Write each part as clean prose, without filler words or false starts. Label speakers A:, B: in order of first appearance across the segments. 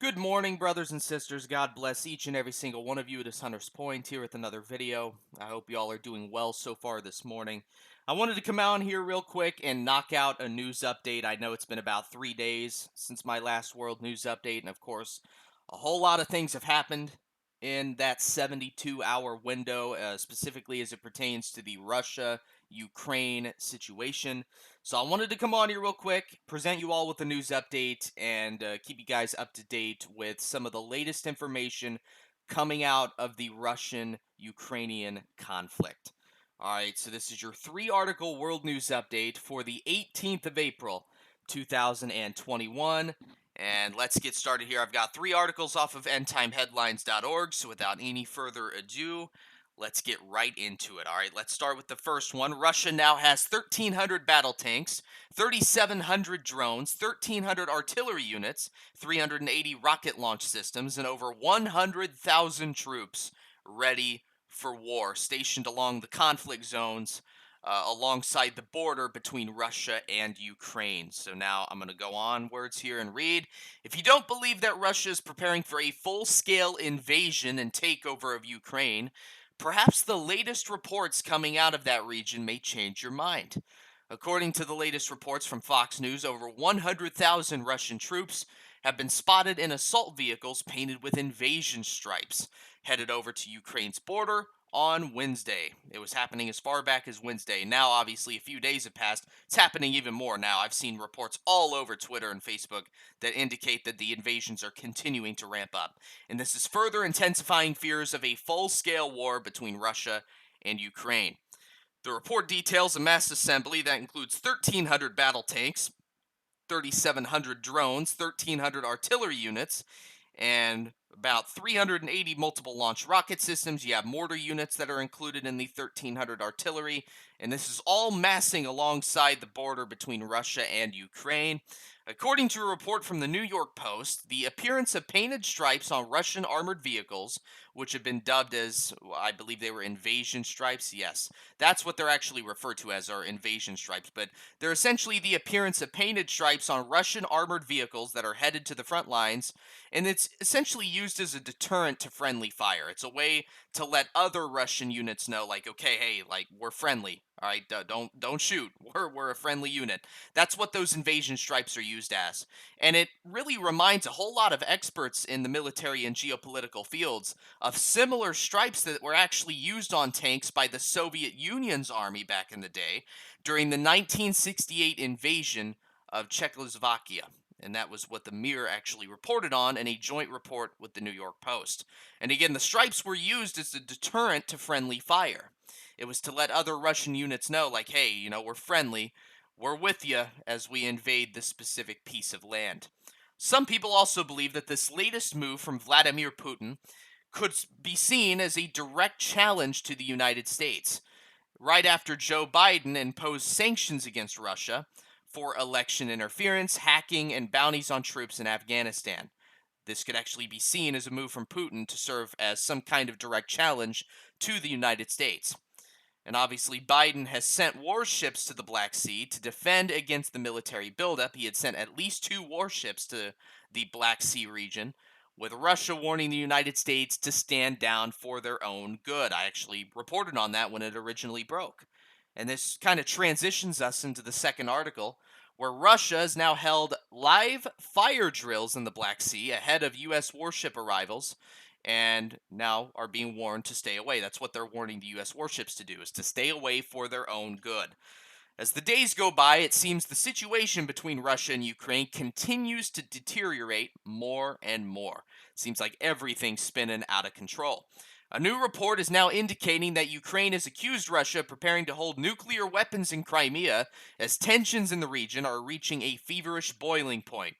A: Good morning, brothers and sisters. God bless each and every single one of you. It is Hunter's Point here with another video. I hope you all are doing well so far this morning. I wanted to come out here real quick and knock out a news update. I know it's been about 3 days since my last world news update, and of course, a whole lot of things have happened in that 72-hour window, specifically as it pertains to the Russia Ukraine situation. So I wanted to come on here real quick, present you all with a news update, and keep you guys up to date with some of the latest information coming out of the Russian-Ukrainian conflict. All right, so this is your three-article world news update for the 18th of April, 2021. And let's get started here. I've got three articles off of endtimeheadlines.org, so without any further ado, let's get right into it. All right, let's start with the first one. Russia now has 1,300 battle tanks, 3,700 drones, 1,300 artillery units, 380 rocket launch systems, and over 100,000 troops ready for war stationed along the conflict zones alongside the border between Russia and Ukraine. So now I'm going to go onwards here and read. If you don't believe that Russia is preparing for a full scale invasion and takeover of Ukraine, perhaps the latest reports coming out of that region may change your mind. According to the latest reports from Fox News, over 100,000 Russian troops have been spotted in assault vehicles painted with invasion stripes, headed over to Ukraine's border on Wednesday. It was happening as far back as Wednesday. Now, obviously, a few days have passed. It's happening even more now. I've seen reports all over Twitter and Facebook that indicate that the invasions are continuing to ramp up. And this is further intensifying fears of a full scale war between Russia and Ukraine. The report details a mass assembly that includes 1,300 battle tanks, 3,700 drones, 1,300 artillery units, and about 380 multiple launch rocket systems. You have mortar units that are included in the 1,300 artillery, and this is all massing alongside the border between Russia and Ukraine. According to a report from the New York Post, the appearance of painted stripes on Russian armored vehicles, which have been dubbed as, I believe they were invasion stripes. Yes, that's what they're actually referred to as, are invasion stripes. But they're essentially the appearance of painted stripes on Russian armored vehicles that are headed to the front lines, and it's essentially used as a deterrent to friendly fire. It's a way to let other Russian units know, like, okay, hey, like, we're friendly. All right, don't shoot. We're a friendly unit. That's what those invasion stripes are used as. And it really reminds a whole lot of experts in the military and geopolitical fields of similar stripes that were actually used on tanks by the Soviet Union's army back in the day during the 1968 invasion of Czechoslovakia. And that was what the Mirror actually reported on in a joint report with the New York Post. And again, the stripes were used as a deterrent to friendly fire. It was to let other Russian units know, like, hey, we're friendly. We're with you as we invade this specific piece of land. Some people also believe that this latest move from Vladimir Putin could be seen as a direct challenge to the United States, right after Joe Biden imposed sanctions against Russia for election interference, hacking, and bounties on troops in Afghanistan. This could actually be seen as a move from Putin to serve as some kind of direct challenge to the United States. And obviously, Biden has sent warships to the Black Sea to defend against the military buildup. He had sent at least two warships to the Black Sea region, with Russia warning the United States to stand down for their own good. I actually reported on that when it originally broke. And this kind of transitions us into the second article, where Russia has now held live fire drills in the Black Sea ahead of U.S. warship arrivals, and now are being warned to stay away. That's what they're warning the US warships to do, is to stay away for their own good. As the days go by, it seems the situation between Russia and Ukraine continues to deteriorate more and more. Seems like everything's spinning out of control. A new report is now indicating that Ukraine has accused Russia of preparing to hold nuclear weapons in Crimea as tensions in the region are reaching a feverish boiling point.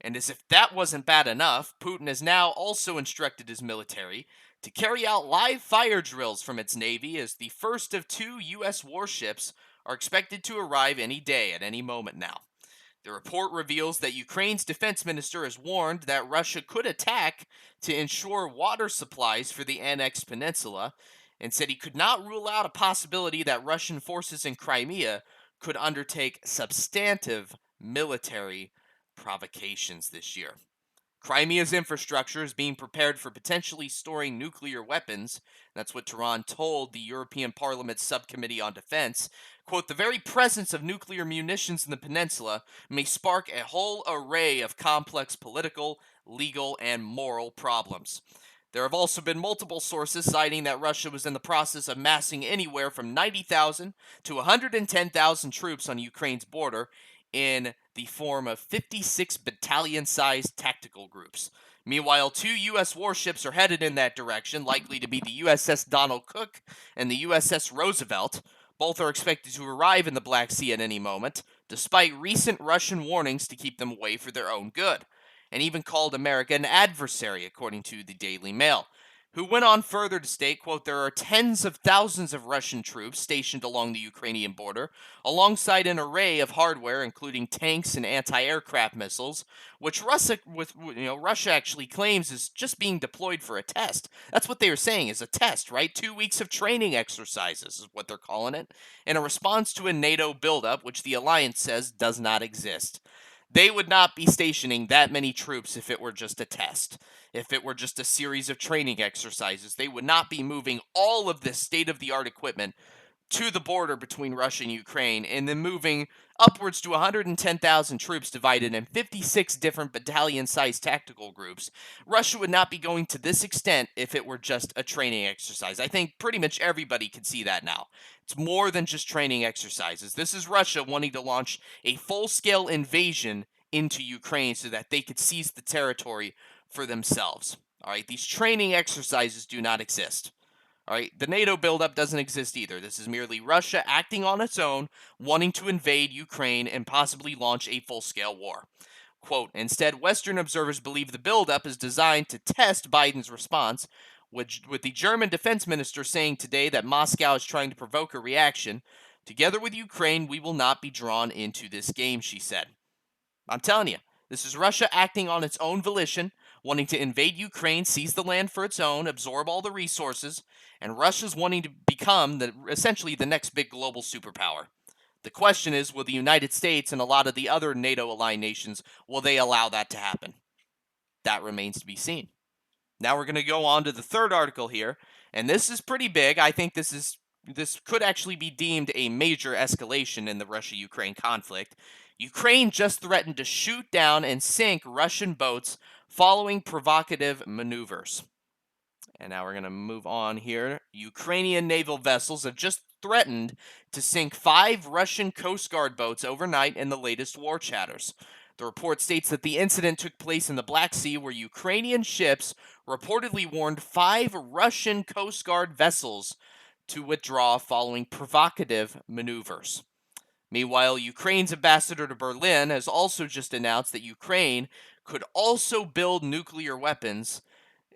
A: And as if that wasn't bad enough, Putin has now also instructed his military to carry out live fire drills from its navy, as the first of two U.S. warships are expected to arrive any day at any moment now. The report reveals that Ukraine's defense minister has warned that Russia could attack to ensure water supplies for the annexed peninsula, and said he could not rule out a possibility that Russian forces in Crimea could undertake substantive military provocations this year. Crimea's infrastructure is being prepared for potentially storing nuclear weapons. That's what Tehran told the European Parliament's Subcommittee on Defense. Quote, the very presence of nuclear munitions in the peninsula may spark a whole array of complex political, legal, and moral problems. There have also been multiple sources citing that Russia was in the process of massing anywhere from 90,000 to 110,000 troops on Ukraine's border in the form of 56 battalion sized tactical groups. Meanwhile, two U.S. warships are headed in that direction, likely to be the USS Donald Cook and the USS Roosevelt. Both are expected to arrive in the Black Sea at any moment, despite recent Russian warnings to keep them away for their own good, and even called America an adversary, according to the Daily Mail, who went on further to state, quote, there are tens of thousands of Russian troops stationed along the Ukrainian border, alongside an array of hardware, including tanks and anti-aircraft missiles, which Russia actually claims is just being deployed for a test. That's what they were saying is a test, right? 2 weeks of training exercises is what they're calling it, in a response to a NATO buildup, which the alliance says does not exist. They would not be stationing that many troops if it were just a test. If it were just a series of training exercises, they would not be moving all of this state of the art equipment to the border between Russia and Ukraine and then moving upwards to 110,000 troops divided in 56 different battalion sized tactical groups. Russia would not be going to this extent if it were just a training exercise. I think pretty much everybody can see that now. It's more than just training exercises. This is Russia wanting to launch a full scale invasion into Ukraine so that they could seize the territory for themselves. All right, these training exercises do not exist. All right, the NATO buildup doesn't exist either. This is merely Russia acting on its own, wanting to invade Ukraine and possibly launch a full scale war. Quote, instead, Western observers believe the buildup is designed to test Biden's response, with the German defense minister saying today that Moscow is trying to provoke a reaction. Together with Ukraine, we will not be drawn into this game, she said. I'm telling you, this is Russia acting on its own volition, wanting to invade Ukraine, seize the land for its own, absorb all the resources, and Russia's wanting to become essentially the next big global superpower. The question is, will the United States and a lot of the other NATO aligned nations, will they allow that to happen? That remains to be seen. Now we're going to go on to the third article here, and this is pretty big. I think this could actually be deemed a major escalation in the Russia-Ukraine conflict. Ukraine just threatened to shoot down and sink Russian boats following provocative maneuvers. And now we're going to move on here. Ukrainian naval vessels have just threatened to sink 5 Russian Coast Guard boats overnight in the latest war chatters. The report states that the incident took place in the Black Sea, where Ukrainian ships reportedly warned 5 Russian Coast Guard vessels to withdraw following provocative maneuvers. Meanwhile, Ukraine's ambassador to Berlin has also just announced that Ukraine could also build nuclear weapons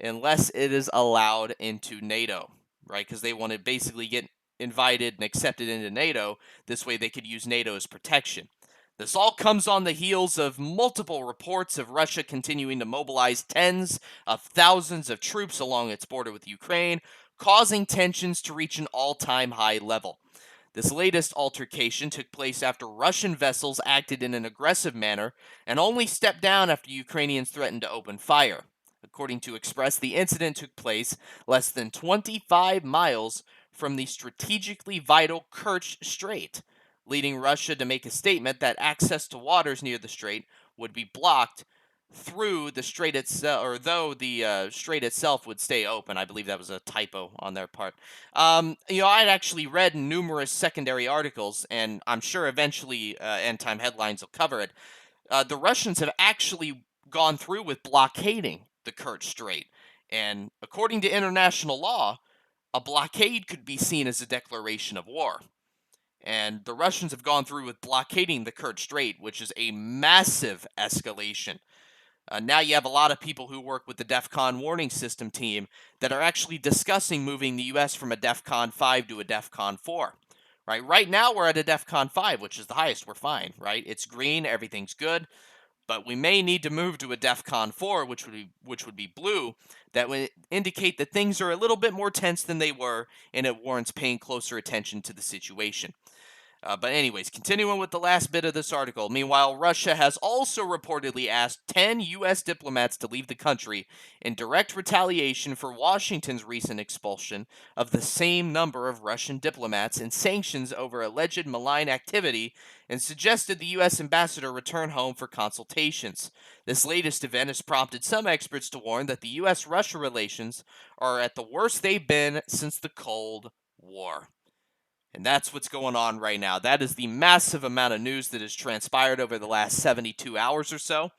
A: unless it is allowed into NATO, right? Because they want to basically get invited and accepted into NATO. This way they could use NATO as protection. This all comes on the heels of multiple reports of Russia continuing to mobilize tens of thousands of troops along its border with Ukraine, causing tensions to reach an all-time high level. This latest altercation took place after Russian vessels acted in an aggressive manner and only stepped down after Ukrainians threatened to open fire. According to Express, the incident took place less than 25 miles from the strategically vital Kerch Strait, leading Russia to make a statement that access to waters near the strait would be blocked through the strait itself, or though the strait itself would stay open. I believe that was a typo on their part. I'd actually read numerous secondary articles, and I'm sure eventually End Time Headlines will cover it. The Russians have actually gone through with blockading the Kerch Strait. And according to international law, a blockade could be seen as a declaration of war. And the Russians have gone through with blockading the Kerch Strait, which is a massive escalation. Now you have a lot of people who work with the DEFCON warning system team that are actually discussing moving the U.S. from a DEFCON 5 to a DEFCON 4. Right now we're at a DEFCON 5, which is the highest. We're fine, right? It's green, everything's good. But we may need to move to a DEFCON 4, which would be blue, that would indicate that things are a little bit more tense than they were, and it warrants paying closer attention to the situation. But anyways, continuing with the last bit of this article. Meanwhile, Russia has also reportedly asked 10 U.S. diplomats to leave the country in direct retaliation for Washington's recent expulsion of the same number of Russian diplomats and sanctions over alleged malign activity, and suggested the U.S. ambassador return home for consultations. This latest event has prompted some experts to warn that the U.S.-Russia relations are at the worst they've been since the Cold War. And that's what's going on right now. That is the massive amount of news that has transpired over the last 72 hours or so.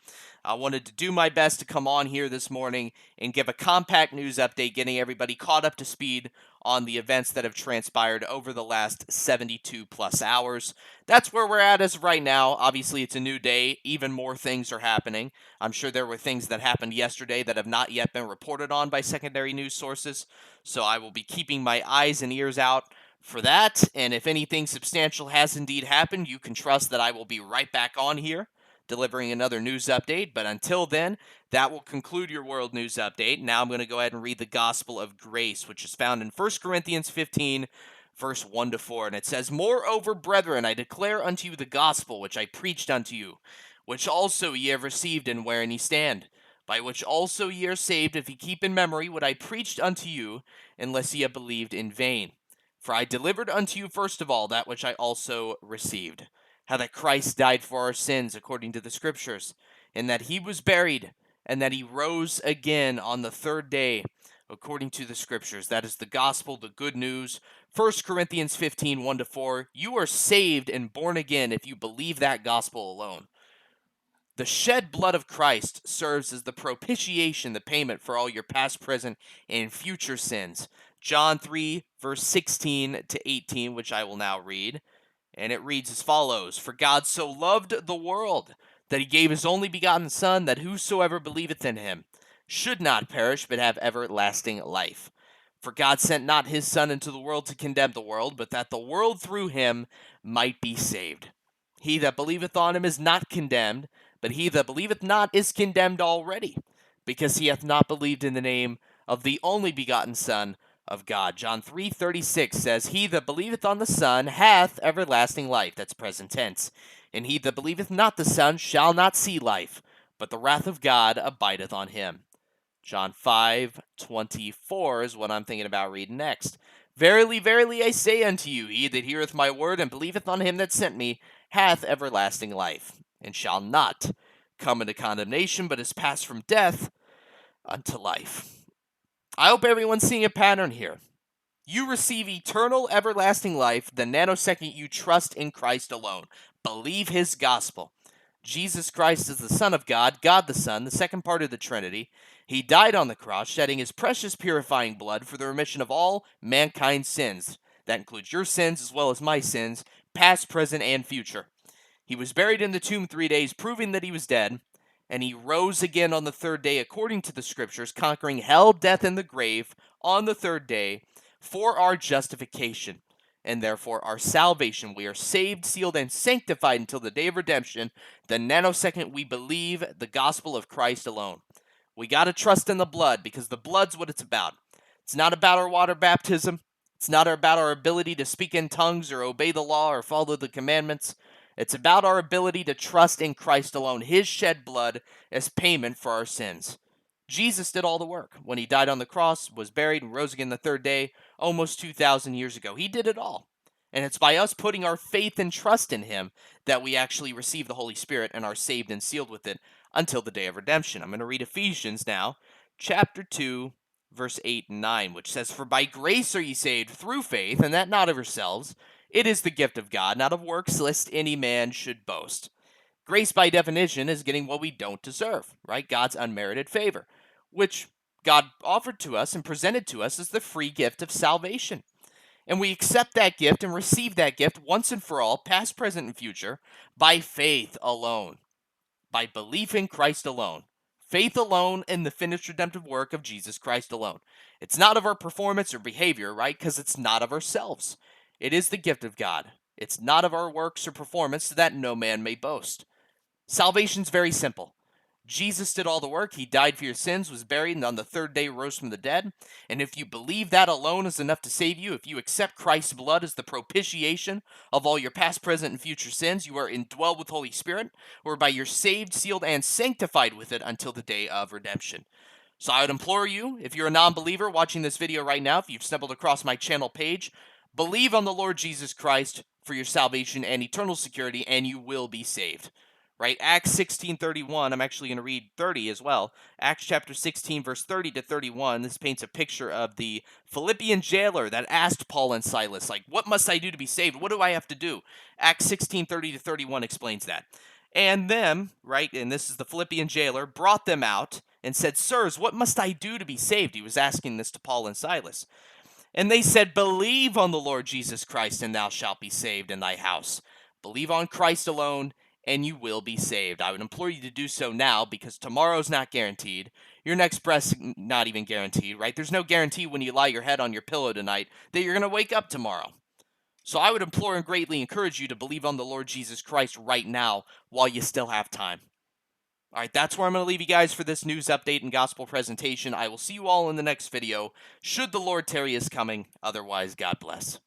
A: I wanted to do my best to come on here this morning and give a compact news update, getting everybody caught up to speed on the events that have transpired over the last 72 plus hours. That's where we're at as of right now. Obviously, it's a new day. Even more things are happening. I'm sure there were things that happened yesterday that have not yet been reported on by secondary news sources. So I will be keeping my eyes and ears out for that. And if anything substantial has indeed happened, you can trust that I will be right back on here delivering another news update. But until then, that will conclude your world news update. Now I'm going to go ahead and read the gospel of grace, which is found in 1 Corinthians 15, verse 1 to 4. And it says, "Moreover, brethren, I declare unto you the gospel which I preached unto you, which also ye have received, and wherein ye stand, by which also ye are saved, if ye keep in memory what I preached unto you, unless ye have believed in vain. For I delivered unto you first of all that which I also received, how that Christ died for our sins according to the Scriptures, and that he was buried, and that he rose again on the third day according to the Scriptures." That is the gospel, the good news. 1 Corinthians 15, 1 to 4. You are saved and born again if you believe that gospel alone. The shed blood of Christ serves as the propitiation, the payment for all your past, present, and future sins. John 3, verse 16 to 18, which I will now read. And it reads as follows: "For God so loved the world, that he gave his only begotten Son, that whosoever believeth in him should not perish, but have everlasting life. For God sent not his Son into the world to condemn the world, but that the world through him might be saved. He that believeth on him is not condemned, but he that believeth not is condemned already, because he hath not believed in the name of the only begotten Son of God." John 3:36 says, "He that believeth on the Son hath everlasting life." That's present tense. "And he that believeth not the Son shall not see life, but the wrath of God abideth on him." John 5:24 is what I'm thinking about reading next. "Verily, verily, I say unto you, he that heareth my word and believeth on him that sent me hath everlasting life, and shall not come into condemnation, but is passed from death unto life." I hope everyone's seeing a pattern here. You receive eternal, everlasting life the nanosecond you trust in Christ alone. Believe his gospel. Jesus Christ is the Son of God, God the Son, the second part of the Trinity. He died on the cross, shedding his precious purifying blood for the remission of all mankind's sins. That includes your sins as well as my sins, past, present, and future. He was buried in the tomb 3 days, proving that he was dead, and he rose again on the third day according to the Scriptures, conquering hell, death, and the grave on the third day for our justification and therefore our salvation. We are saved, sealed, and sanctified until the day of redemption, the nanosecond we believe the gospel of Christ alone. We got to trust in the blood, because the blood's what it's about. It's not about our water baptism. It's not about our ability to speak in tongues or obey the law or follow the commandments. It's about our ability to trust in Christ alone, his shed blood as payment for our sins. Jesus did all the work when he died on the cross, was buried, and rose again the third day, almost 2,000 years ago. He did it all. And it's by us putting our faith and trust in him that we actually receive the Holy Spirit and are saved and sealed with it until the day of redemption. I'm going to read Ephesians now, chapter 2, verse 8 and 9, which says, "For by grace are ye saved through faith, and that not of yourselves. It is the gift of God, not of works, lest any man should boast." Grace, by definition, is getting what we don't deserve, right? God's unmerited favor, which God offered to us and presented to us as the free gift of salvation. And we accept that gift and receive that gift once and for all, past, present, and future, by faith alone, by belief in Christ alone. Faith alone in the finished redemptive work of Jesus Christ alone. It's not of our performance or behavior, right? Because it's not of ourselves. It is the gift of God. It's not of our works or performance, so that no man may boast. Salvation's very simple. Jesus did all the work. He died for your sins, was buried, and on the third day rose from the dead. And if you believe that alone is enough to save you, if you accept Christ's blood as the propitiation of all your past, present, and future sins, you are indwelled with Holy Spirit, whereby you're saved, sealed, and sanctified with it until the day of redemption. So I would implore you, if you're a non-believer watching this video right now, if you've stumbled across my channel page, believe on the Lord Jesus Christ for your salvation and eternal security, and you will be saved. Right? Acts 16:31, I'm actually going to read 30 as well. Acts chapter 16, verse 30 to 31. This paints a picture of the Philippian jailer that asked Paul and Silas, like, what must I do to be saved? What do I have to do? Acts 16:30 to 31 explains that. And them, right, and this is the Philippian jailer, brought them out and said, Sirs, what must I do to be saved? He was asking this to Paul and Silas. And they said, Believe on the Lord Jesus Christ, and thou shalt be saved in thy house. Believe on Christ alone, and you will be saved. I would implore you to do so now, because tomorrow's not guaranteed. Your next breath's not even guaranteed, right? There's no guarantee when you lie your head on your pillow tonight that you're going to wake up tomorrow. So I would implore and greatly encourage you to believe on the Lord Jesus Christ right now while you still have time. All right, that's where I'm going to leave you guys for this news update and gospel presentation. I will see you all in the next video, should the Lord tarry is coming. Otherwise, God bless.